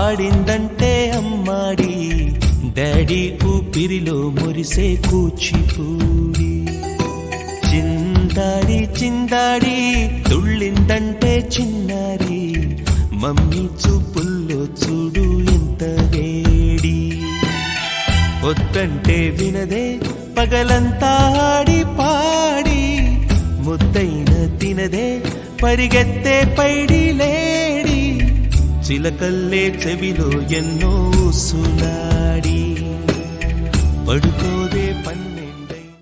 ఆడిందంటే అమ్మాడి daddy ఊపిరిలో మురిసే కూచిపూడి చిందాడి చిందాడి తుళ్ళిందంటే చిన్నారి మమ్మీ చూపుల్లో చూడు ఎంత వేడి వద్దంటే వినదే పగలంతా ఆడి పాడి ముద్దైన తినదే పరిగెత్తే పైడి లేడి చిలకల్లే చెవిలో ఎన్నో సునాడి పడుకోదే పన్న